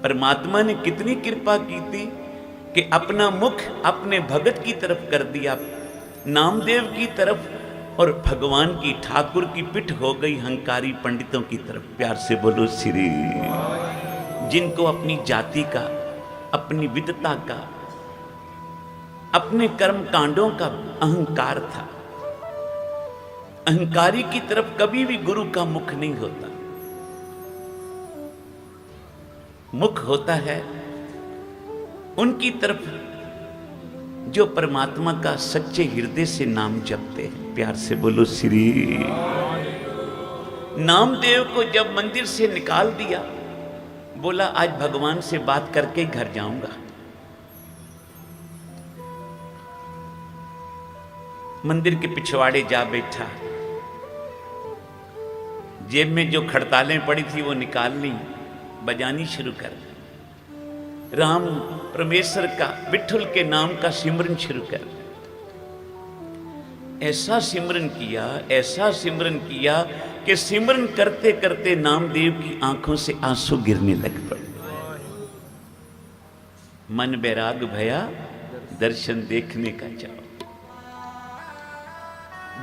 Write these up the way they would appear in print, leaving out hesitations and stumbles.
परमात्मा ने कितनी कृपा की थी कि अपना मुख अपने भगत की तरफ कर दिया, नामदेव की तरफ, और भगवान की ठाकुर की पिठ हो गई हंकारी पंडितों की तरफ। प्यार से बोलो श्री। जिनको अपनी जाति का, अपनी विद्वता का, अपने कर्म कांडों का अहंकार था, अहंकारी की तरफ कभी भी गुरु का मुख नहीं होता। मुख होता है उनकी तरफ जो परमात्मा का सच्चे हृदय से नाम जपते हैं। प्यार से बोलो श्री। नामदेव को जब मंदिर से निकाल दिया, बोला आज भगवान से बात करके घर जाऊंगा। मंदिर के पिछवाड़े जा बैठा, जेब में जो खड़तालें पड़ी थी वो निकाल ली, बजानी शुरू कर। राम परमेश्वर का, विठुल के नाम का सिमरन शुरू कर। ऐसा सिमरन किया, ऐसा सिमरन किया कि सिमरन करते करते नामदेव की आंखों से आंसू गिरने लग पड़े। मन बैराग भया दर्शन देखने का चाव।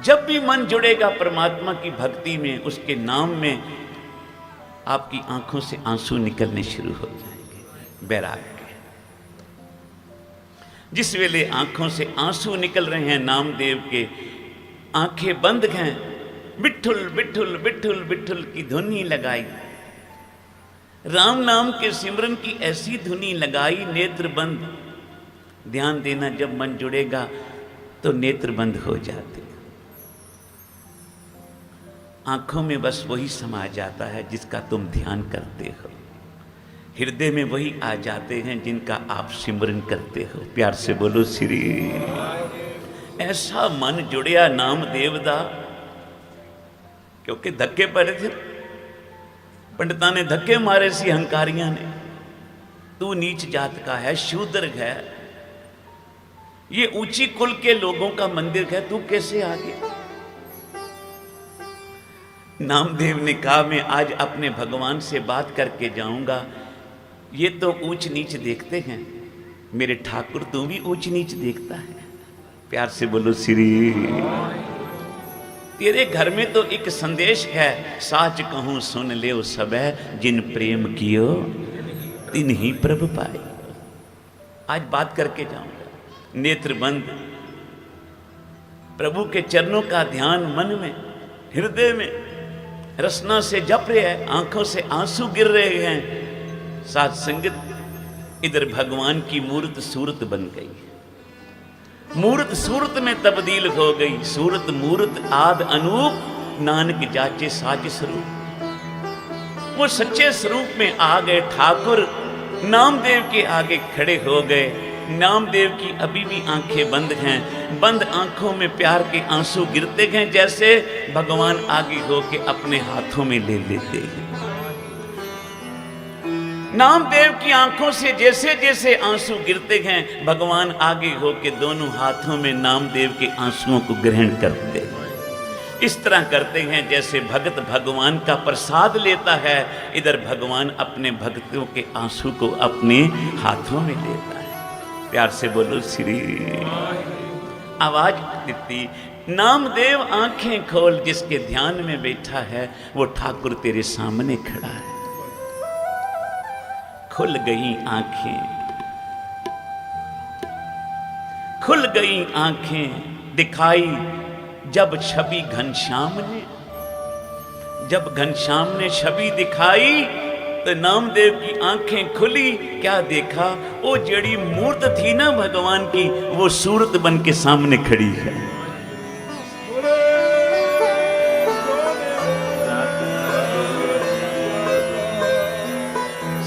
जब भी मन जुड़ेगा परमात्मा की भक्ति में, उसके नाम में, आपकी आंखों से आंसू निकलने शुरू हो जाएंगे बैराग के। जिस वेले आंखों से आंसू निकल रहे हैं नामदेव के, आंखें बंद हैं, विठुल विठुल विठुल विठुल की धुनी लगाई, राम नाम के सिमरन की ऐसी धुनी लगाई, नेत्र बंद। ध्यान देना, जब मन जुड़ेगा तो नेत्र बंद हो जाते, आंखों में बस वही समा जाता है जिसका तुम ध्यान करते हो, हृदय में वही आ जाते हैं जिनका आप सिमरन करते हो। प्यार से बोलो श्री। ऐसा मन जुड़िया नामदेव दा, क्योंकि धक्के पड़े थे, पंडिता ने धक्के मारे सी हंकारियां ने, तू नीच जात का है, शूद्र है, ये ऊंची कुल के लोगों का मंदिर है, तू कैसे आ गया। नामदेव ने कहा मैं आज अपने भगवान से बात करके जाऊंगा। ये तो ऊंच नीच देखते हैं, मेरे ठाकुर तू भी ऊंच नीच देखता है। प्यार से बोलो श्री। तेरे घर में तो एक संदेश है, साच कहूं सुन ले सब है, जिन प्रेम कियो तिन ही प्रभ पाए। आज बात करके जाऊंगा, नेत्र बंद, प्रभु के चरणों का ध्यान मन में, हृदय में रसना से जप रहे हैं, आंखों से आंसू गिर रहे हैं। साथ संगत, इधर भगवान की मूर्त सूरत बन गई, मूर्त सूरत में तब्दील हो गई। सूरत मूरत आद अनूप, नानक जाचे साच स्वरूप। वो सच्चे स्वरूप में आ गए ठाकुर, नामदेव के आगे खड़े हो गए। नामदेव की अभी भी आंखें बंद हैं, बंद आंखों में प्यार के आंसू गिरते हैं, जैसे भगवान आगे होके अपने हाथों में ले लेते हैं। नामदेव की आंखों से जैसे जैसे आंसू गिरते हैं, भगवान आगे होके दोनों हाथों में नामदेव के आंसुओं को ग्रहण करते हैं। इस तरह करते हैं जैसे भगत भगवान का प्रसाद लेता है, इधर भगवान अपने भक्तों के आंसू को अपने हाथों में लेता है। प्यार से बोलो श्री। आवाज देती, नामदेव आंखें खोल, जिसके ध्यान में बैठा है वो ठाकुर तेरे सामने खड़ा है। खुल गई आंखें, खुल गई आंखें, दिखाई जब छवि घनश्याम ने, जब घनश्याम ने छवि दिखाई तो नामदेव की आंखें खुली। क्या देखा, वो जड़ी मूर्त थी ना भगवान की, वो सूरत बन के सामने खड़ी है।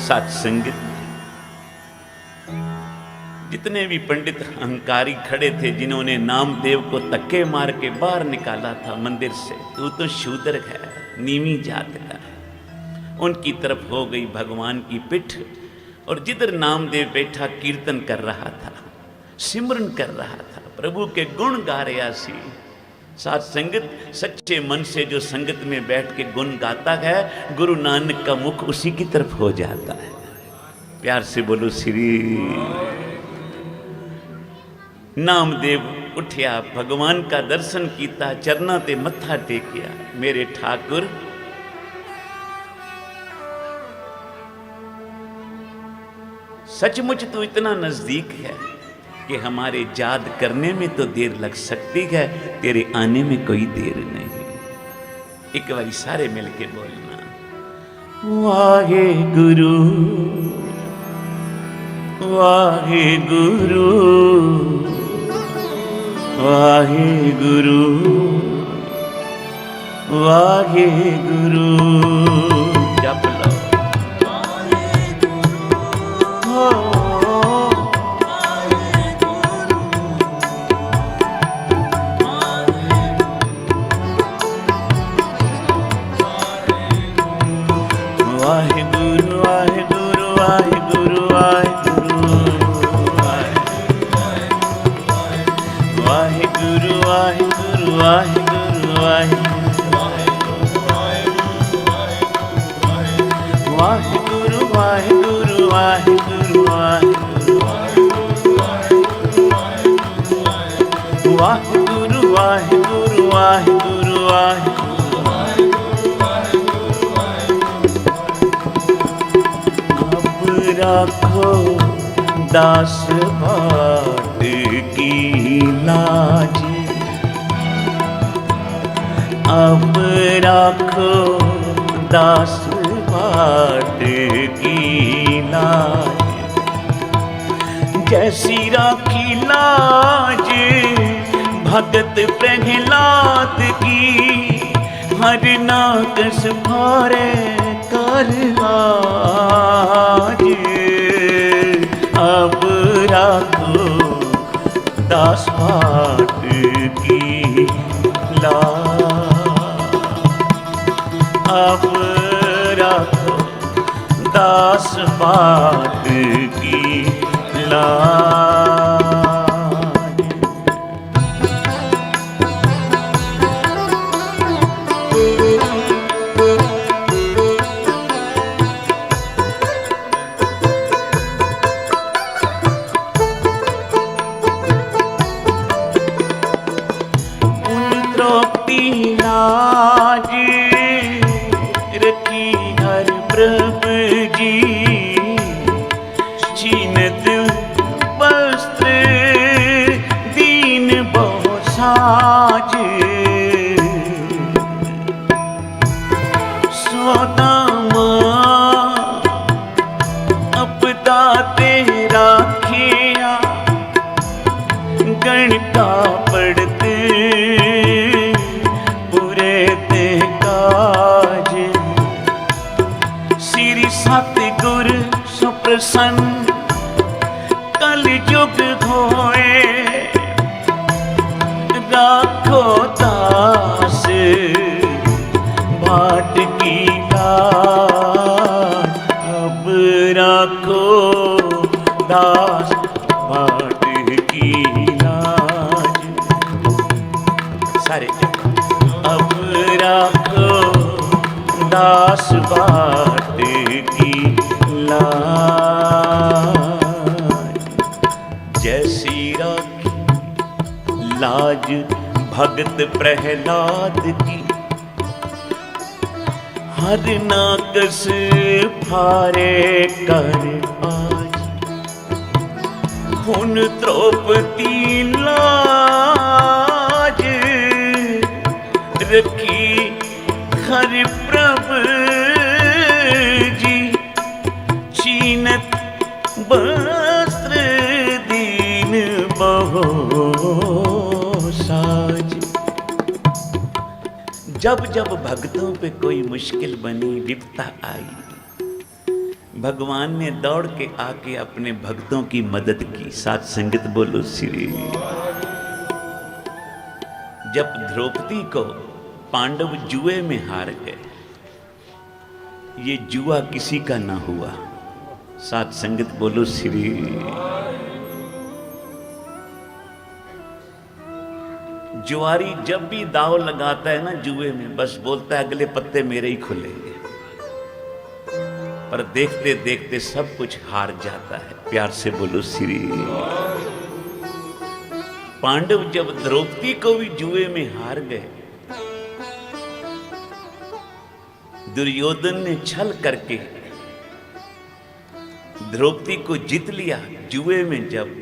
साथ संगत, जितने भी पंडित अहंकारी खड़े थे, जिन्होंने नामदेव को धक्के मार के बाहर निकाला था मंदिर से, तू तो शूद्र है, नीवी जात का है, उनकी तरफ हो गई भगवान की पिठ। और जिधर नामदेव बैठा कीर्तन कर रहा था, सिमरन कर रहा था, प्रभु के गुण गा रहा सी। साथ संगत, सच्चे मन से जो संगत में बैठ के गुण गाता है, गुरु नानक का मुख उसी की तरफ हो जाता है। प्यार से बोलो श्री। नामदेव उठिया, भगवान का दर्शन किया, चरना ते मत्था टेकिया। मेरे ठाकुर सचमुच तो इतना नजदीक है कि हमारे याद करने में तो देर लग सकती है, तेरे आने में कोई देर नहीं। एक बारी सारे मिलके बोलना, वाहे गुरु वाहे गुरु वाहे गुरु वाहे गुरु। जप लो। राखो दास बाट की लाज, अब राखो दास बाट की लाज। जैसी राखी लाज भगत प्रहलाद की, हर नाकस भारे कर आज। अब राखो दास बाट की लाज, अब राखो दास बाट की लाज। लाज रखी हर प्रभु जी, छीनत वस्त्र दीन बहु साज। सौदामा अपदा तेरा खिया, गण का पढ़ते सतगुर सुप्रसन्न कल युग होए, राखो दास बाट की लाज। अब राखो दास बाट की लाज। सारे अब राखो दास बाट की लाज। जैसी राखी लाज भगत प्रहलाद की, हर नाकस फारे कर आज। हुन द्रौपदी लाज रखी हर प्रभु जी, छीनत वस्त्र दीन बहु साज। जब जब भक्तों पे कोई मुश्किल बनी, विपता आई, भगवान ने दौड़ के आके अपने भक्तों की मदद की। साथ संगत बोलो श्री। जब द्रौपदी को पांडव जुए में हार गए, ये जुआ किसी का ना हुआ। साथ संगत बोलो श्री। जुआरी जब भी दाव लगाता है ना जुए में, बस बोलता है अगले पत्ते मेरे ही खुलेंगे। पर देखते देखते सब कुछ हार जाता है। प्यार से बोलो श्री। पांडव जब द्रौपदी को भी जुए में हार गए, दुर्योधन ने छल करके द्रौपदी को जीत लिया जुए में जब,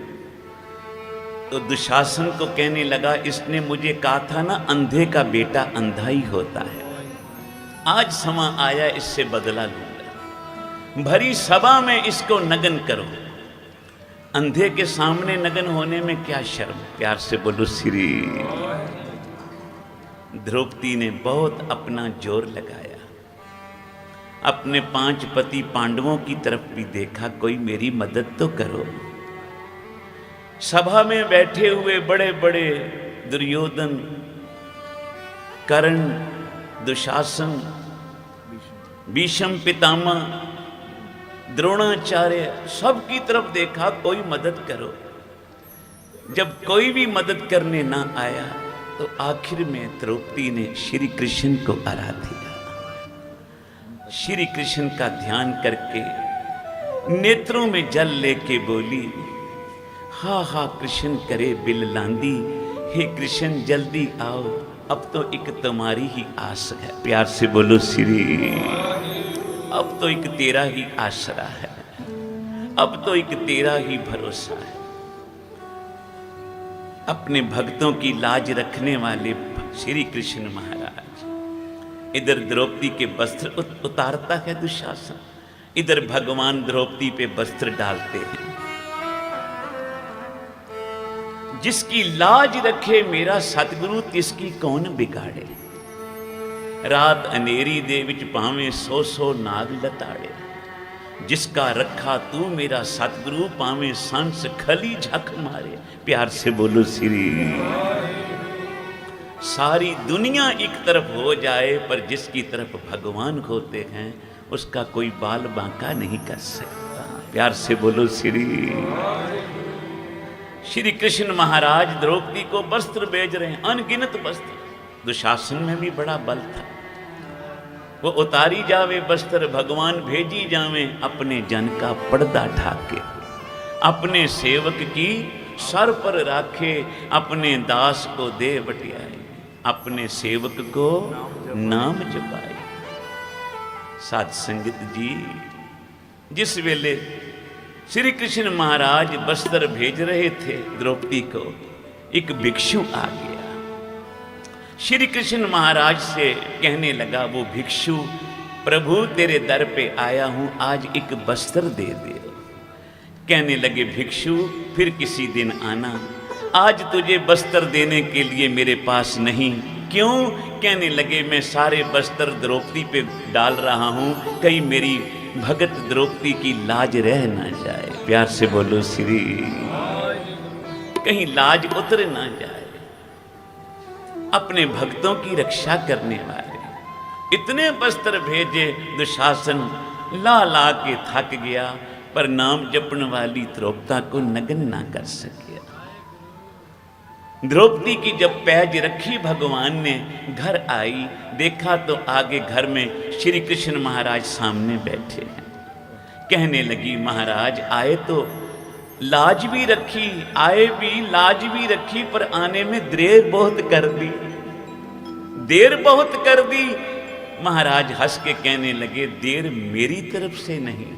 तो दुशासन को कहने लगा इसने मुझे कहा था ना अंधे का बेटा अंधा ही होता है, आज समय आया इससे बदला लूंगा। भरी सभा में इसको नग्न करो। अंधे के सामने नग्न होने में क्या शर्म। प्यार से बोलो श्री। द्रौपदी ने बहुत अपना जोर लगाया, अपने 5 पति पांडवों की तरफ भी देखा, कोई मेरी मदद तो करो। सभा में बैठे हुए बड़े बड़े दुर्योधन, कर्ण, दुशासन, भीष्म पितामह, द्रोणाचार्य, सबकी तरफ देखा, कोई मदद करो। जब कोई भी मदद करने ना आया तो आखिर में द्रौपदी ने श्री कृष्ण को आराधिया। श्री कृष्ण का ध्यान करके नेत्रों में जल लेके बोली, हा हा कृष्ण करे बिल लांदी, हे कृष्ण जल्दी आओ, अब तो एक तुम्हारी ही आस है। प्यार से बोलो श्री। अब तो एक तेरा ही आसरा है, अब तो एक तेरा ही भरोसा है। अपने भक्तों की लाज रखने वाले श्री कृष्ण महाराज इधर द्रौपदी के वस्त्र उतारता है दुशासन, इधर भगवान द्रौपदी पे वस्त्र डालते हैं। जिसकी लाज रखे मेरा सतगुरु, तिसकी कौन बिगाड़े। रात अनेरी दे विच पावें 100 नाग लताड़े, जिसका रखा तू मेरा सतगुरु, पावें सांस खली झक मारे। प्यार से बोलो श्री। सारी दुनिया एक तरफ हो जाए पर जिसकी तरफ भगवान होते हैं उसका कोई बाल बांका नहीं कर सकता। प्यार से बोलो श्री। श्री कृष्ण महाराज द्रौपदी को वस्त्र भेज रहे हैं, अनगिनत वस्त्र। दुशासन में भी बड़ा बल था, वो उतारी जावे वस्त्र, भगवान भेजी जावे अपने जन का पर्दा ढाके, अपने सेवक की सर पर राखे, अपने दास को दे बटियाए, अपने सेवक को नाम जपाए। साध संगत जी, जिस वेले श्री कृष्ण महाराज वस्त्र भेज रहे थे द्रौपदी को, एक भिक्षु आ गया। श्री कृष्ण महाराज से कहने लगा वो भिक्षु, प्रभु तेरे दर पे आया हूं, आज एक वस्त्र दे दे। कहने लगे भिक्षु फिर किसी दिन आना, आज तुझे वस्त्र देने के लिए मेरे पास नहीं। क्यों? कहने लगे मैं सारे वस्त्र द्रौपदी पे डाल रहा हूं, कहीं मेरी भगत द्रौपदी की लाज रह ना जाए। प्यार से बोलो श्री। कहीं लाज उतर ना जाए। अपने भक्तों की रक्षा करने वाले इतने वस्त्र भेजे, दुशासन ला ला के थक गया, पर नाम जपने वाली द्रौपदी को नग्न ना कर सके। द्रौपदी की जब पैज रखी भगवान ने, घर आई, देखा तो आगे घर में श्री कृष्ण महाराज सामने बैठे हैं। कहने लगी महाराज आए तो लाज भी रखी, आए भी लाज भी रखी, पर आने में देर बहुत कर दी, देर बहुत कर दी। महाराज हंस के कहने लगे देर मेरी तरफ से नहीं,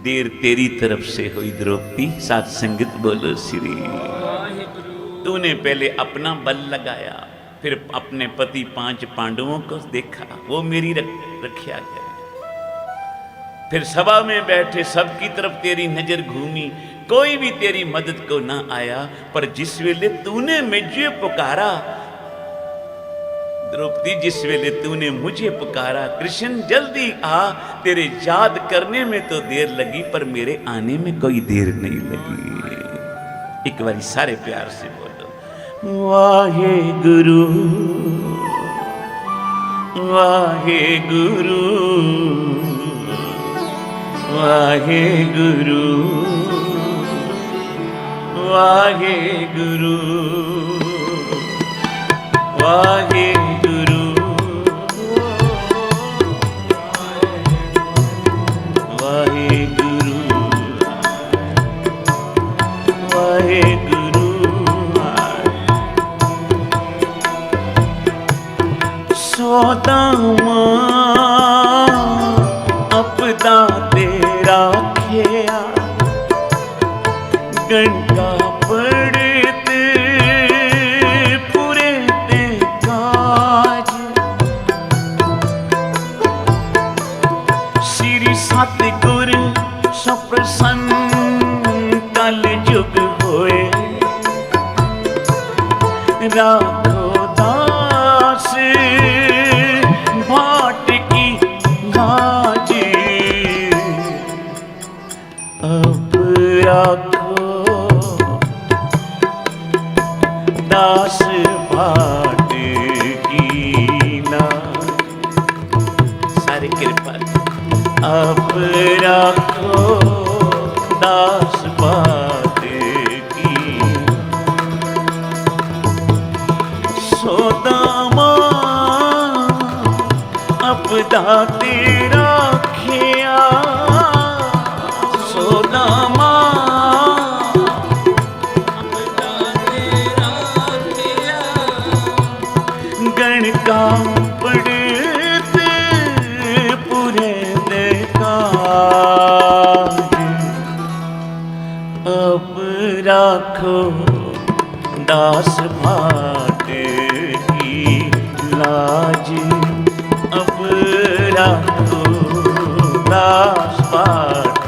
देर तेरी तरफ से हुई द्रौपदी। साथ संगत बोलो श्री। तूने पहले अपना बल लगाया, फिर अपने पति 5 पांडवों को देखा, वो मेरी रक्षा करे। फिर सभा में बैठे सबकी तरफ तेरी नजर घूमी, कोई भी तेरी मदद को ना आया, पर जिस वेले तूने मुझे पुकारा द्रौपदी, जिस वेले तूने मुझे पुकारा, कृष्ण जल्दी आ, तेरे याद करने में तो देर लगी पर मेरे आने में कोई देर नहीं लगी। एक बारी सारे प्यार से बोलो वाहे गुरु, वाहे गुरु, वाहे गुरु, वाहे गुरु, वाहे गुरु, सोदामा अपदा तेरा खेया गणका पड़ते पूरे ते काज श्री सतगुर सप्रसन्न कल जुग होए राखो दास भाट की लाज अब राखो दास भाट की लाज। सारे कृपा अब राखो दास भाट की। सोदामा अपदा तेरा खेया सोदामा अपदा तेरा खेया गणका पड़ते पूरे देकाज अब राखो दास भाट की लाज अब राखो दास भाट।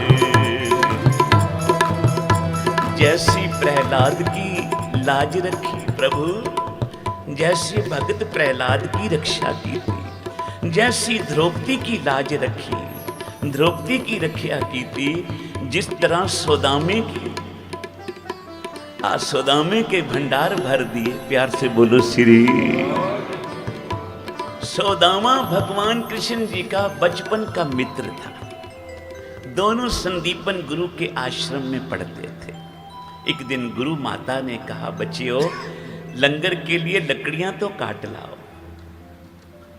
जैसी प्रहलाद की लाज रखी प्रभु, जैसे भगत प्रहलाद की रक्षा की थी, जैसी द्रौपदी की लाज रखी, द्रौपदी की रक्षा की थी, जिस तरह सोदामे की सोदामे के भंडार भर दिए। प्यार से बोलो श्री। सोदामा भगवान कृष्ण जी का बचपन का मित्र था। दोनों संदीपन गुरु के आश्रम में पढ़ते थे। एक दिन गुरु माता ने कहा, बच्चियों लंगर के लिए लकड़ियां तो काट लाओ।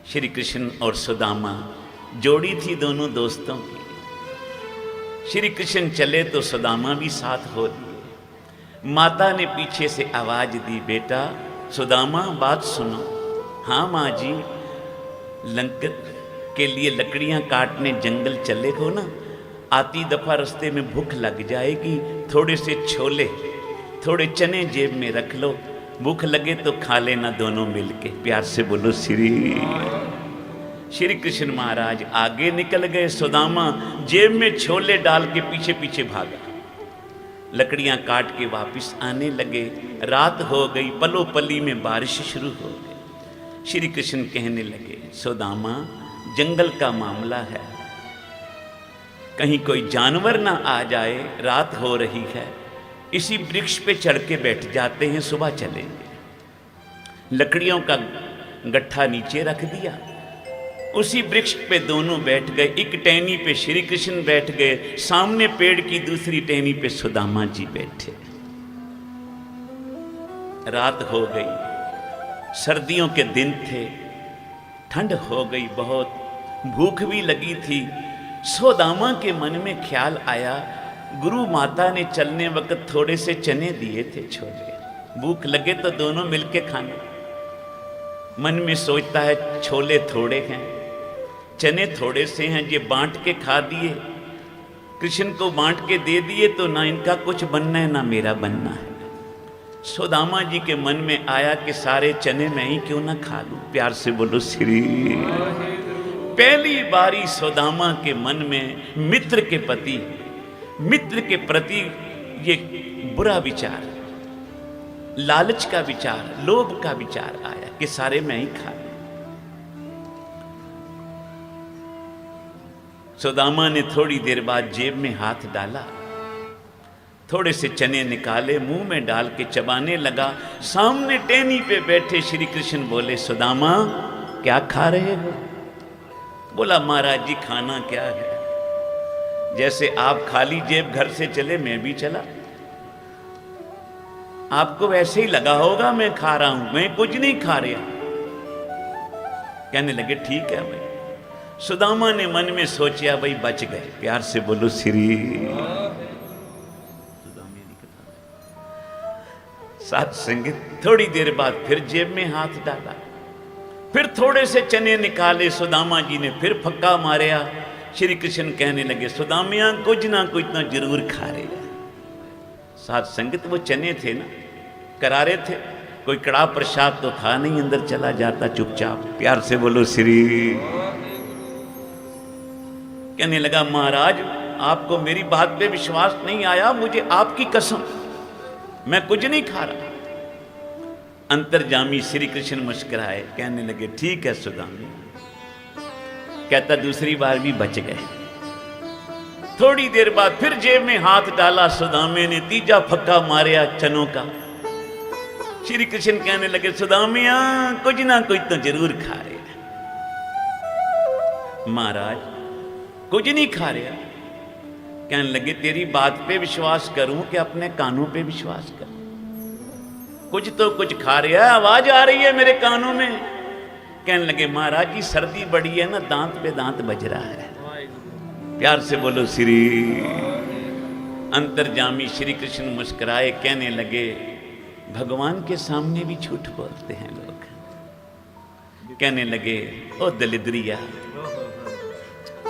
श्री कृष्ण और सुदामा जोड़ी थी दोनों दोस्तों की। श्री कृष्ण चले तो सुदामा भी साथ हो दिए। माता ने पीछे से आवाज दी, बेटा सुदामा बात सुनो। हाँ माँ जी, लंगर के लिए लकड़ियां काटने जंगल चले हो ना, आती दफा रास्ते में भूख लग जाएगी, थोड़े से छोले थोड़े चने जेब में रख लो, भूख लगे तो खा लेना दोनों मिलके। प्यार से बोलो श्री। श्री कृष्ण महाराज आगे निकल गए, सुदामा जेब में छोले डाल के पीछे पीछे भागा। लकड़ियां काट के वापस आने लगे। रात हो गई, पलो पली में बारिश शुरू हो गई। श्री कृष्ण कहने लगे, सुदामा जंगल का मामला है, कहीं कोई जानवर ना आ जाए, रात हो रही है, इसी वृक्ष पे चढ़ के बैठ जाते हैं, सुबह चलेंगे। लकड़ियों का गट्ठा नीचे रख दिया, उसी वृक्ष पे दोनों बैठ गए। एक टहनी पे श्री कृष्ण बैठ गए, सामने पेड़ की दूसरी टहनी पे सुदामा जी बैठे। रात हो गई, सर्दियों के दिन थे, ठंड हो गई बहुत, भूख भी लगी थी। सुदामा के मन में ख्याल आया, गुरु माता ने चलने वक्त थोड़े से चने दिए थे छोले, भूख लगे तो दोनों मिलके खाना। मन में सोचता है छोले थोड़े हैं, चने थोड़े से हैं, ये बांट के खा दिए, कृष्ण को बांट के दे दिए तो ना इनका कुछ बनना है ना मेरा बनना है। सुदामा जी के मन में आया कि सारे चने मैं ही क्यों ना खा लूं। प्यार से बोलो श्री। पहली बारी सुदामा के मन में मित्र के मित्र के प्रति ये बुरा विचार, लालच का विचार, लोभ का विचार आया कि सारे मैं ही खा लूं। सुदामा ने थोड़ी देर बाद जेब में हाथ डाला, थोड़े से चने निकाले, मुंह में डाल के चबाने लगा। सामने टहनी पे बैठे श्री कृष्ण बोले, सुदामा क्या खा रहे हो? बोला, महाराज जी खाना क्या है, जैसे आप खाली जेब घर से चले मैं भी चला, आपको वैसे ही लगा होगा मैं खा रहा हूं, मैं कुछ नहीं खा रहा। कहने लगे ठीक है भाई। सुदामा ने मन में सोचा, भाई बच गए। प्यार से बोलो श्री। साथ संगत थोड़ी देर बाद फिर जेब में हाथ डाला, फिर थोड़े से चने निकाले, सुदामा जी ने फिर फक्का मारिया। श्री कृष्ण कहने लगे, सुदामिया कुछ ना कुछ तो जरूर खा रहे हैं। साथ संगत वो चने थे ना, करारे थे, कोई कड़ा प्रसाद तो था नहीं, अंदर चला जाता चुपचाप। प्यार से बोलो श्री। कहने लगा, महाराज आपको मेरी बात पे विश्वास नहीं आया, मुझे आपकी कसम, मैं कुछ नहीं खा रहा। अंतर्जामी श्री कृष्ण मुस्कुराए, कहने लगे, ठीक है सुदामी। कहता दूसरी बार भी बच गए। थोड़ी देर बाद फिर जेब में हाथ डाला सुदामे ने, तीजा फक्का मारिया चनों का। श्री कृष्ण कहने लगे, सुदामिया कुछ ना कुछ तो जरूर खा रहे हैं। महाराज कुछ नहीं खा रहे। कहने लगे, तेरी बात पे विश्वास करूं कि अपने कानों पे विश्वास करूं? कुछ तो कुछ खा रहा है, आवाज आ रही है मेरे कानों में। कहने लगे, महाराज जी सर्दी बड़ी है ना, दांत पे दांत बज रहा है। प्यार से बोलो श्री। अंतर्जामी श्री कृष्ण मुस्कुराए, कहने लगे, भगवान के सामने भी झूठ बोलते हैं लोग। कहने लगे, ओ दलिद्रिया,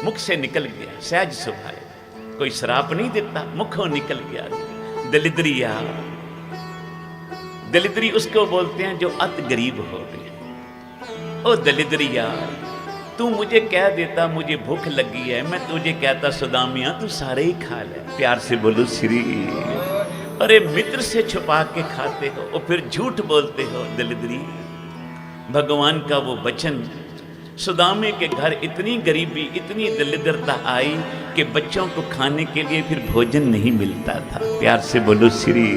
मुख से निकल गया सहज सुभाए, कोई श्राप नहीं देता, मुखों निकल गया दलिद्रिया। दलिद्री उसको बोलते हैं जो अति गरीब हो गए। ओ दलिद्रिया, तू मुझे कह देता मुझे भूख लगी है, मैं तुझे कहता सुदामिया तू सारे ही खा ले। प्यार से बोलो श्री। अरे मित्र से छुपा के खाते हो और फिर झूठ बोलते हो दलिद्री। भगवान का वो वचन, सुदामे के घर इतनी गरीबी, इतनी दरिद्रता आई कि बच्चों को खाने के लिए फिर भोजन नहीं मिलता था। प्यार से बोलो श्री।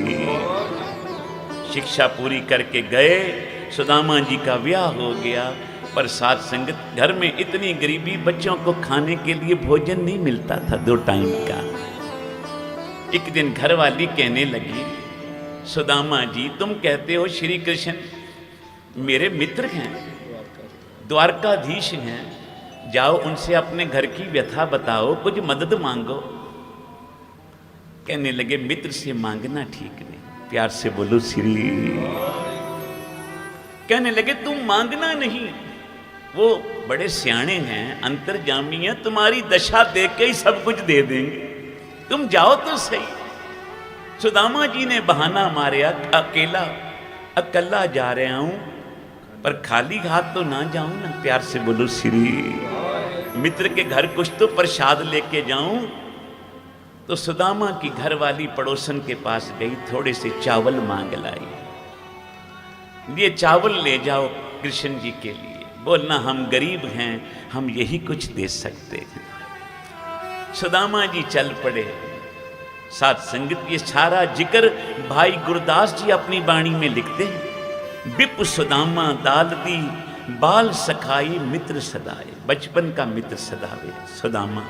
शिक्षा पूरी करके गए, सुदामा जी का ब्याह हो गया, पर साथ संगत घर में इतनी गरीबी, बच्चों को खाने के लिए भोजन नहीं मिलता था 2 टाइम का। एक दिन घरवाली कहने लगी, सुदामा जी तुम कहते हो श्री कृष्ण मेरे मित्र हैं, द्वारकाधीश हैं, जाओ उनसे अपने घर की व्यथा बताओ, कुछ मदद मांगो। कहने लगे, मित्र से मांगना ठीक नहीं। प्यार से बोलो श्री। कहने लगे, तुम मांगना नहीं, वो बड़े सियाणे हैं, अंतर्जामी हैं, तुम्हारी दशा देख के ही सब कुछ दे देंगे, तुम जाओ तो सही। सुदामा जी ने बहाना मारा, अकेला जा रहा हूं, पर खाली हाथ तो ना जाऊं ना। प्यार से बोलो श्री। मित्र के घर कुछ तो प्रसाद लेके जाऊं। तो सुदामा की घरवाली पड़ोसन के पास गई, थोड़े से चावल मांग लाई, ये चावल ले जाओ कृष्ण जी के लिए, बोलना हम गरीब हैं, हम यही कुछ दे सकते हैं। सुदामा जी चल पड़े। साथ संगत ये सारा जिक्र भाई गुरदास जी अपनी बाणी में लिखते हैं। विप सुदामा दाल दी, बाल सखाई मित्र सदाए। बचपन का मित्र सदावे सुदामा।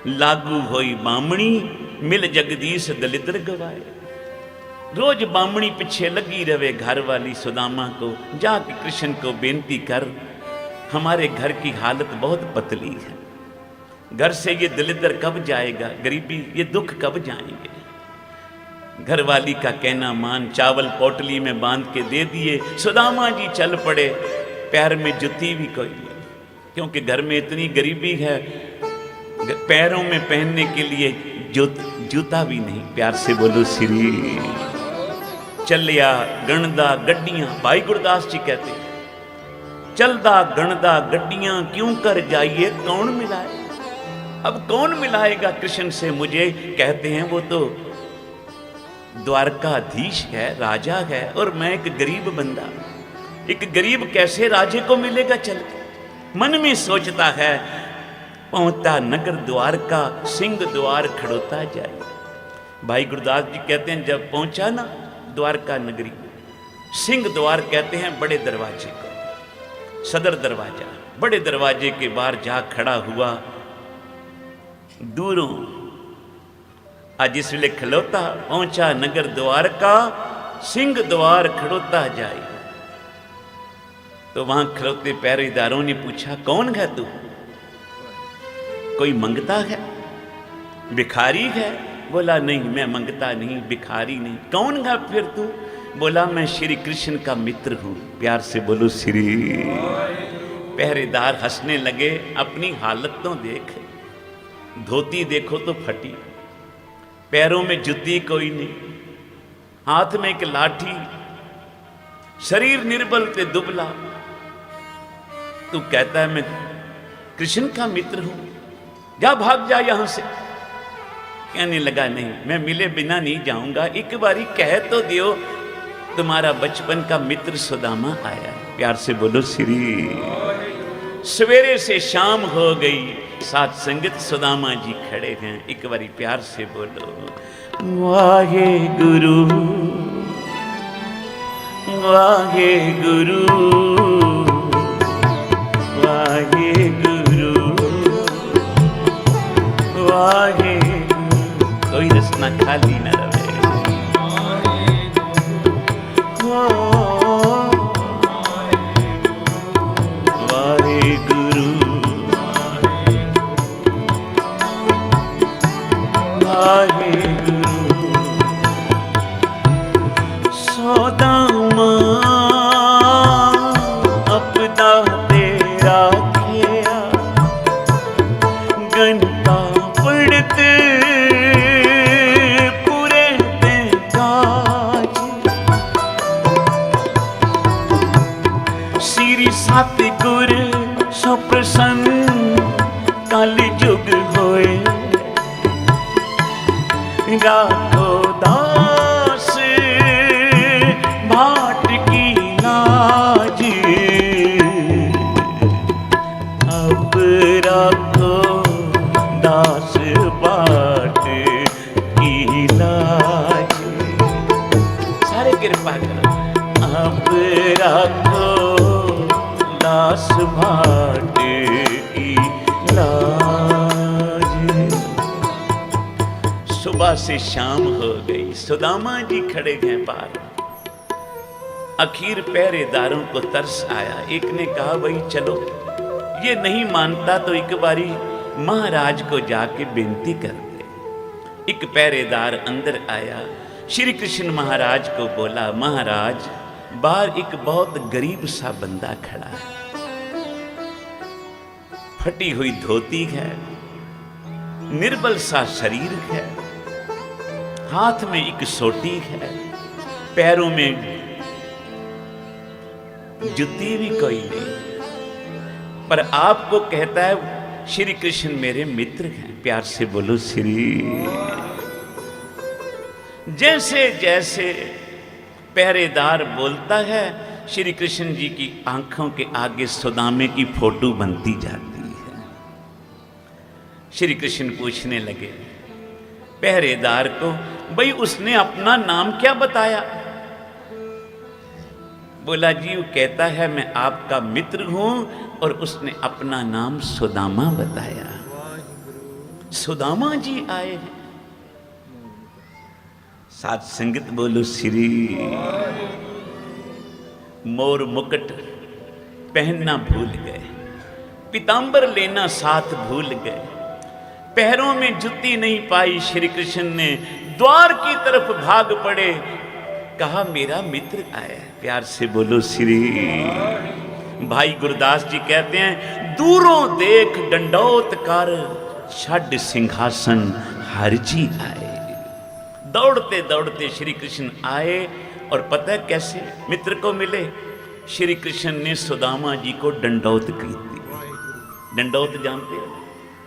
लागू होई बामणी, मिल जगदीश दलिद्र गवाए। रोज बामणी पीछे लगी रहे घर वाली सुदामा को, जाके कृष्ण को बेनती कर, हमारे घर की हालत बहुत पतली है, घर से ये दलिद्र कब जाएगा, गरीबी ये दुख कब जाएंगे। घर वाली का कहना मान चावल पोटली में बांध के दे दिए। सुदामा जी चल पड़े, पैर में जुती भी कोई नहीं, क्योंकि घर में इतनी गरीबी है, पैरों में पहनने के लिए जूता भी नहीं। प्यार से बोलो श्री। चलिया गणदा गड्डियां, भाई गुरदास जी कहते हैं, चलदा गणदा गड्डियां क्यों कर जाइए कौन मिलाए। अब कौन मिलाएगा कृष्ण से मुझे, कहते हैं वो तो द्वारकाधीश है, राजा है, और मैं एक गरीब बंदा, एक गरीब कैसे राजे को मिलेगा चल के। मन में सोचता है, पहुंचता नगर द्वार का, सिंह द्वार खड़ोता जाए। भाई गुरदास जी कहते हैं, जब पहुंचा ना द्वारका नगरी, सिंह द्वार कहते हैं बड़े दरवाजे को, सदर दरवाजा, बड़े दरवाजे के बाहर जा खड़ा हुआ। दूरों आज इसलिए खलोता, पहुंचा नगर द्वार का, सिंह द्वार खड़ोता जाए। तो वहां खड़ोते पहरेदारों ने पूछा, कौन है तू, कोई मंगता है, भिखारी है? बोला नहीं, मैं मंगता नहीं, भिखारी नहीं। कौन है फिर तू? बोला मैं श्री कृष्ण का मित्र हूं। प्यार से बोलो श्री। पहरेदार हंसने लगे, अपनी हालत तो देख, धोती देखो तो फटी, पैरों में जुत्ती कोई नहीं, हाथ में एक लाठी, शरीर निर्बल ते दुबला। तू कहता है मैं कृष्ण का मित्र हूं, जा भाग जा यहां से। कहने लगा नहीं, मैं मिले बिना नहीं जाऊंगा, एक बारी कह तो दियो तुम्हारा बचपन का मित्र सुदामा आया। प्यार से बोलो श्री। सवेरे से शाम हो गई, साथ संगत सुदामा जी खड़े हैं। एक बारी प्यार से बोलो वाहे गुरु वाहे गुरु वाहे गुरु वाहे। कोई रसना खाली न रहे। वाहे गुरु वाहे गुरु। सुदामा अपदा तेरा किया, घंटा पड़ते पूरे काज। श्री सतगुर सो प्रसन्न कल जुग होए, राखो दास भाट की लाज। अब राखो दास भाट की लाज। सारे कृपा करो। अब राखो दास भाट की लाज। सुबह से शाम हो गई, सुदामा जी खड़े हैं पार। आखिर पहरेदारों को तरस आया। एक ने कहा भाई चलो, ये नहीं मानता तो एक बारी महाराज को जाके बेनती कर दे। एक पहरेदार अंदर आया, श्री कृष्ण महाराज को बोला महाराज बाहर एक बहुत गरीब सा बंदा खड़ा है, फटी हुई धोती है, निर्बल सा शरीर है, हाथ में एक सोटी है, पैरों में जुत्ती भी कोई नहीं, पर आपको कहता है श्री कृष्ण मेरे मित्र हैं। प्यार से बोलो श्री। जैसे जैसे पहरेदार बोलता है, श्री कृष्ण जी की आंखों के आगे सुदामे की फोटो बनती जाती है। श्री कृष्ण पूछने लगे पहरेदार को, भाई उसने अपना नाम क्या बताया? बोला जी वो कहता है मैं आपका मित्र हूं, और उसने अपना नाम सुदामा बताया। सुदामा जी आए हैं। साथ संगत बोलो श्री। मोर मुकुट पहनना भूल गए, पीतांबर लेना साथ भूल गए, पैरों में जुत्ती नहीं पाई। श्री कृष्ण ने द्वार की तरफ भाग पड़े, कहा मेरा मित्र आया। प्यार से बोलो श्री। भाई गुरदास जी कहते हैं दूरों देख डंडौत कर, छड़ सिंहासन हर जी आए। दौड़ते दौड़ते श्री कृष्ण आए, और पता है कैसे मित्र को मिले? श्री कृष्ण ने सुदामा जी को दंडौत की थी। दंडौत जानते हो?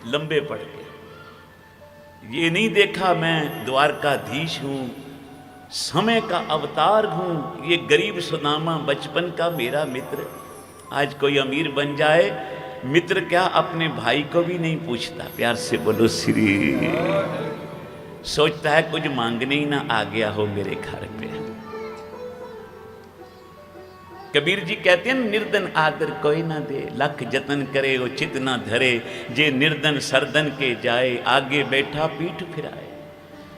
लंबे पड़ के। ये नहीं देखा मैं द्वारकाधीश हूं, समय का अवतार हूं, ये गरीब सुदामा बचपन का मेरा मित्र। आज कोई अमीर बन जाए, मित्र क्या अपने भाई को भी नहीं पूछता। प्यार से बोलो श्री। सोचता है कुछ मांगने ही ना आ गया हो मेरे घर पे। कबीर जी कहते हैं निर्धन आदर कोई ना दे, लख जतन करे वो चित ना धरे, जे निर्धन सरधन के जाए, आगे बैठा पीठ फिराए।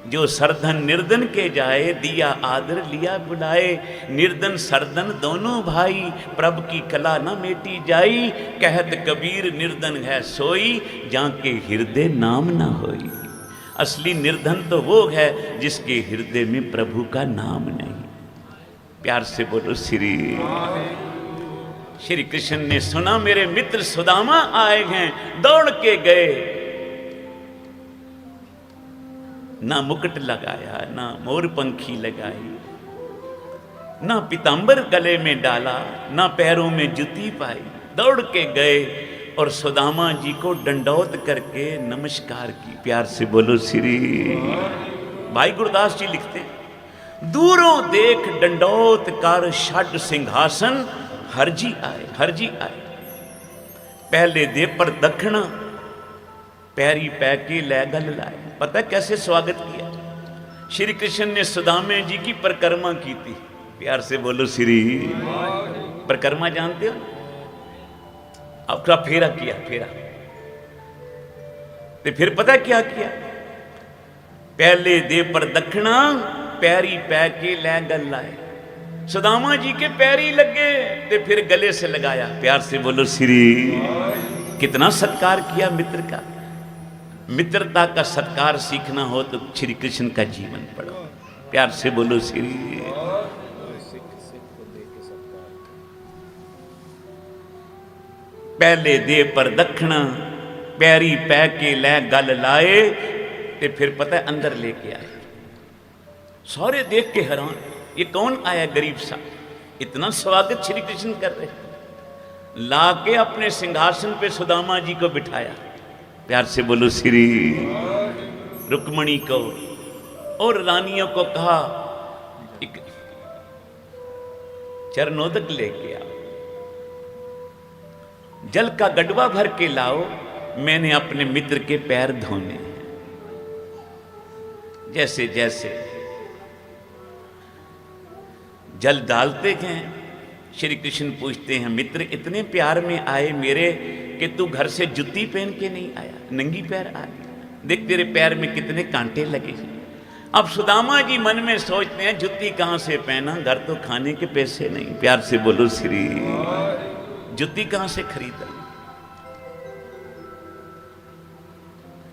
जो सरधन निर्धन के जाए, दिया आदर लिया बुलाए। निर्धन सरधन दोनों भाई, प्रभ की कला न मेटी जाई। कहत कबीर निर्धन है सोई, जाके हृदय नाम ना होई। असली निर्धन तो वो है जिसके हृदय में प्रभु का नाम नहीं। प्यार से बोलो श्री। श्री कृष्ण ने सुना मेरे मित्र सुदामा आए हैं, दौड़ के गए, ना मुकुट लगाया, ना मोर पंखी लगाई, ना पीतांबर गले में डाला, ना पैरों में जुती पाई, दौड़ के गए और सुदामा जी को दंडौत करके नमस्कार की। प्यार से बोलो श्री। भाई गुरदास जी लिखते, दूरों देख दंडौत कर षड सिंहासन, हरजी आए, हरजी आए। पहले दे पर दक्षिणा, पैरी पै के लै गल लाए। पता कैसे स्वागत किया? श्री कृष्ण ने सुदामे जी की परिक्रमा की थी। प्यार से बोलो श्री। परिक्रमा जानते हो? आपका फेरा किया, फेरा। तो फिर पता क्या किया? पहले दे पर दक्षिणा, पैरी पै के लै गल लाए। सुदामा जी के पैरी लगे तो फिर गले से लगाया। प्यार से बोलो श्री। कितना सत्कार किया मित्र का। मित्रता का सत्कार सीखना हो तो श्री कृष्ण का जीवन पढ़ो। प्यार से बोलो श्री। पहले दे पर दक्षिणा, पैरी पै के लै गल लाए, ते फिर पता है अंदर लेके आए। सारे देख के हैरान, ये कौन आया गरीब सा, इतना स्वागत श्री कृष्ण कर रहे। लाके अपने सिंहासन पे सुदामा जी को बिठाया। प्यार से बोलो श्री। रुक्मणी को और रानियों को कहा एक चरणोदक लेके आओ, जल का गडवा भर के लाओ, मैंने अपने मित्र के पैर धोने हैं। जैसे जैसे जल डालते हैं, श्री कृष्ण पूछते हैं, मित्र इतने प्यार में आए मेरे कि तू घर से जूती पहन के नहीं आया, नंगी पैर आया। देख तेरे पैर में कितने कांटे लगे। अब सुदामा जी मन में सोचते हैं, जूती कहां से पहना, घर तो खाने के पैसे नहीं। प्यार से बोलो श्री। जूती कहां से खरीदा?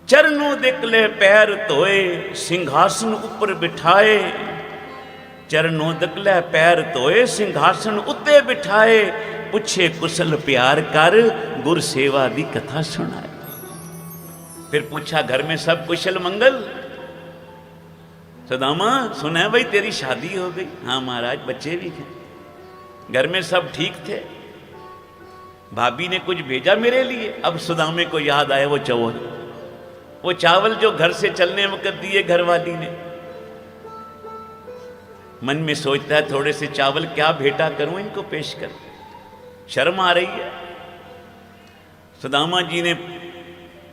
चरणों दिकले पैर धोए, सिंहासन ऊपर बिठाए। चरणों दिकले पैर धोए, सिंहासन उत्ते बिठाए। पूछे कुशल प्यार कर, गुर सेवा दी कथा सुनाए। फिर पूछा घर में सब कुशल मंगल? सुदामा सुना है भाई तेरी शादी हो गई? हाँ महाराज, बच्चे भी हैं, घर में सब ठीक थे। भाभी ने कुछ भेजा मेरे लिए। अब सुदामे को याद आया वो चावल जो घर से चलने वक्त दिए घरवाली ने। मन में सोचता है थोड़े से चावल क्या भेंटा करूं इनको पेश कर। शर्म आ रही है। सुदामा जी ने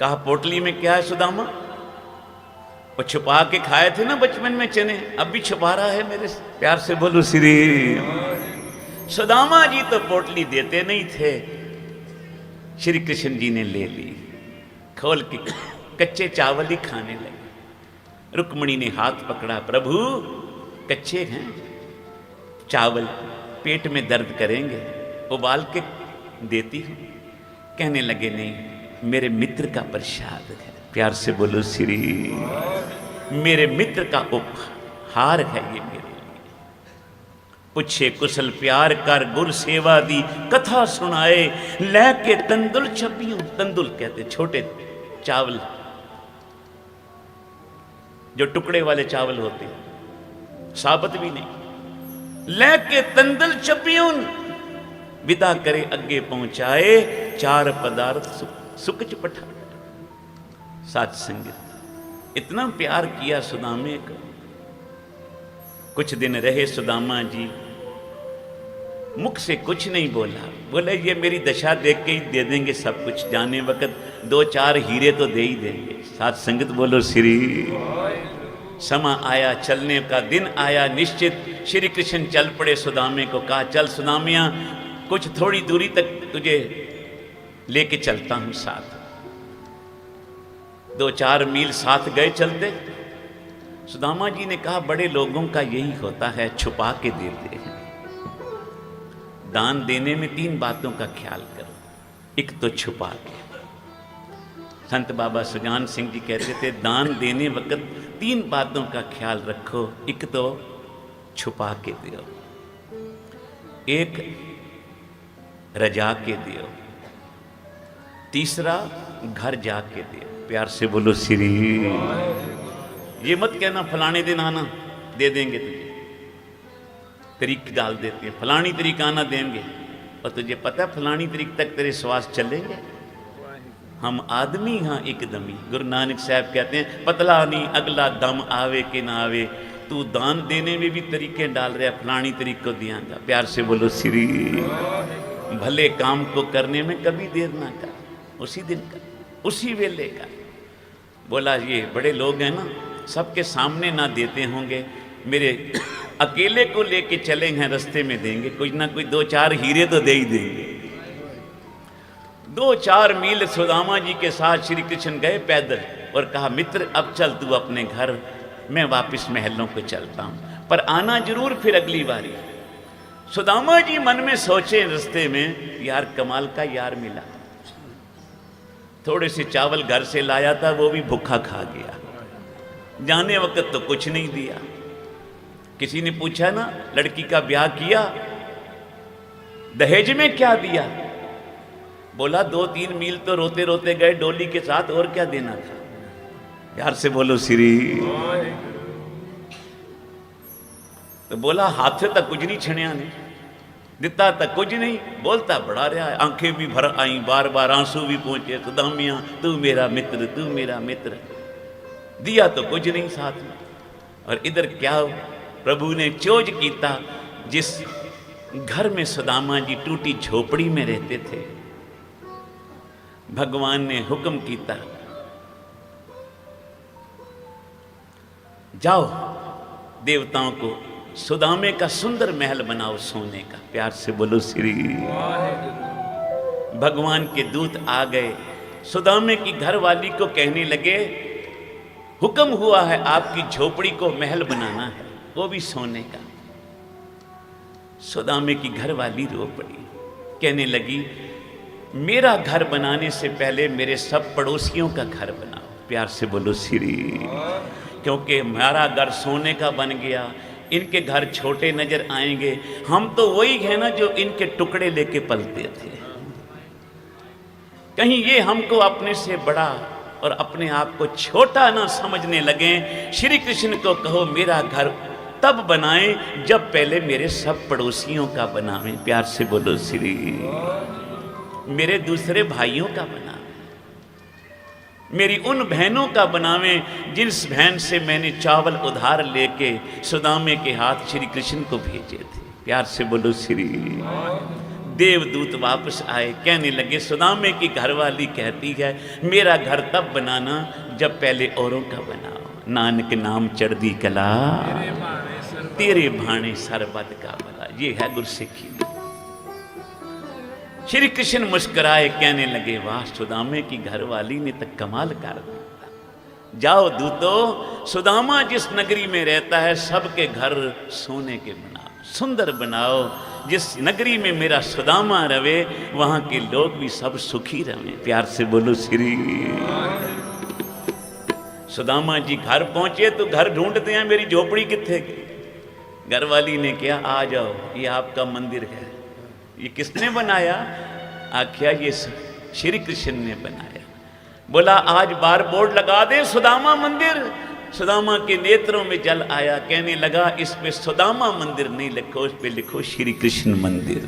कहा पोटली में क्या है सुदामा? वो छुपा के खाए थे ना बचपन में चने, अब भी छुपा रहा है मेरे से। प्यार से बोलो श्री। सुदामा जी तो पोटली देते नहीं थे, श्री कृष्ण जी ने ले ली, खोल के कच्चे चावल ही खाने लगे। रुक्मणी ने हाथ पकड़ा, प्रभु कच्चे हैं चावल, पेट में दर्द करेंगे, उबाल के देती हूं। कहने लगे नहीं, मेरे मित्र का प्रसाद है। प्यार से बोलो श्री। मेरे मित्र का उपहार है ये मेरे लिए। पूछे कुशल प्यार कर, गुर सेवा दी कथा सुनाए। लेके तंदुल छपियों, तंदुल कहते छोटे चावल, जो टुकड़े वाले चावल होते, साबत भी नहीं। लेके तंदुल छपियों, विदा करे अगे पहुंचाए। चार पदार्थ सुकच पठा। साथ संगत इतना प्यार किया सुदामे को। कुछ दिन रहे सुदामा जी, मुख से कुछ नहीं बोला। बोले ये मेरी दशा देख के ही दे देंगे सब कुछ, जाने वक्त 2-4 हीरे तो दे ही देंगे। साथ संगत बोलो श्री। समा आया, चलने का दिन आया निश्चित। श्री कृष्ण चल पड़े। सुदामे को कहा चल सुदामिया, कुछ थोड़ी दूरी तक तुझे लेके चलता हूं साथ। 2-4 मील साथ गए चलते। सुदामा जी ने कहा बड़े लोगों का यही होता है, छुपा के देते हैं। दान देने में 3 बातों का ख्याल करो। एक तो छुपा के। संत बाबा सुजान सिंह जी कहते थे दान देने वक्त 3 बातों का ख्याल रखो। एक तो छुपा के दो, एक रजा के दियो, तीसरा घर जाके दियो। प्यार से बोलो श्री। ये मत कहना फलाने दिन आना दे देंगे तुझे, तरीक डाल देते हैं, फलानी तरीक आना देंगे, और तुझे पता है फलानी तरीक तक तेरे श्वास चलेंगे। हम आदमी हाँ एकदम ही। गुरु नानक साहब कहते हैं पतला नहीं अगला दम आवे कि ना आवे, तू दान देने में भी तरीके डाल रहा है, फलानी तरीक को दियांगा। प्यार से बोलो श्री। भले काम को करने में कभी देर ना कर, उसी दिन का, उसी वेले का। बोला ये बड़े लोग हैं ना, सबके सामने ना देते होंगे, मेरे अकेले को लेके चले हैं, रास्ते में देंगे, कुछ ना कुछ 2-4 हीरे तो दे ही देंगे। 2-4 मील सुदामा जी के साथ श्री कृष्ण गए पैदल और कहा मित्र अब चल तू अपने घर, मैं वापस महलों को चलता हूं, पर आना जरूर फिर अगली बारी। सुदामा जी मन में सोचे रास्ते में, यार कमाल का यार मिला, थोड़े से चावल घर से लाया था वो भी भूखा खा गया, जाने वक्त तो कुछ नहीं दिया। किसी ने पूछा ना लड़की का ब्याह किया, दहेज में क्या दिया? बोला 2-3 मील तो रोते रोते गए डोली के साथ, और क्या देना था। यार से बोलो श्री। तो बोला हाथ से तक कुछ नहीं छणिया ने, दिता तक कुछ नहीं, बोलता बड़ा रहा है, आंखें भी भर आई, बार बार आंसू भी पहुंचे, सुदामिया तू मेरा मित्र, तू मेरा मित्र। दिया तो कुछ नहीं साथ में। और इधर क्या प्रभु ने चोज कीता, जिस घर में सुदामा जी टूटी झोपड़ी में रहते थे, भगवान ने हुक्म कीता जाओ देवताओं को सुदामे का सुंदर महल बनाओ सोने का। प्यार से बोलो श्री। भगवान के दूत आ गए, सुदामे की घरवाली को कहने लगे हुक्म हुआ है आपकी झोपड़ी को महल बनाना है, वो भी सोने का। सुदामे की घरवाली रो पड़ी, कहने लगी मेरा घर बनाने से पहले मेरे सब पड़ोसियों का घर बनाओ। प्यार से बोलो श्री। क्योंकि हमारा घर सोने का बन गया, इनके घर छोटे नजर आएंगे, हम तो वही है ना जो इनके टुकड़े लेके पलते थे। कहीं ये हमको अपने से बड़ा और अपने आप को छोटा ना समझने लगे। श्री कृष्ण को कहो मेरा घर तब बनाएं जब पहले मेरे सब पड़ोसियों का बनावें। प्यार से बोलो श्री। मेरे दूसरे भाइयों का बनावें, मेरी उन बहनों का बनावें जिस बहन से मैंने चावल उधार लेके सुदामे के हाथ श्री कृष्ण को भेजे थे। प्यार से बोलो श्री। देवदूत वापस आए, कहने लगे सुदामे की घरवाली कहती है मेरा घर तब बनाना जब पहले औरों का बनाओ। नानक नाम चढ़दी कला तेरे भाणे सरबत का भला। ये है गुरसिक्खी। श्री कृष्ण मुस्कुराए, कहने लगे वाह सुदामे की घरवाली ने तो कमाल कर दिया। जाओ दूतो, सुदामा जिस नगरी में रहता है सबके घर सोने के बनाओ, सुंदर बनाओ। जिस नगरी में मेरा सुदामा रवे वहां के लोग भी सब सुखी रहे। प्यार से बोलो श्री। सुदामा जी घर पहुंचे तो घर ढूंढते हैं मेरी झोपड़ी किथे। घरवाली ने कहा आ जाओ, ये आपका मंदिर है। ये किसने बनाया? आख्या ये श्री कृष्ण ने बनाया। बोला आज बार बोर्ड लगा दे सुदामा मंदिर। सुदामा के नेत्रों में जल आया, कहने लगा इस पे सुदामा मंदिर नहीं लिखो, इस पे लिखो श्री कृष्ण मंदिर।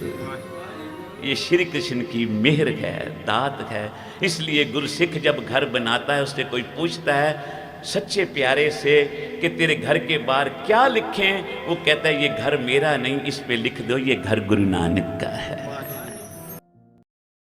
ये श्री कृष्ण की मेहर है, दात है। इसलिए गुरसिख जब घर बनाता है उससे कोई पूछता है सच्चे प्यारे से कि तेरे घर के बाहर क्या लिखें, वो कहता है ये घर मेरा नहीं, इस पे लिख दो ये घर गुरु नानक का है।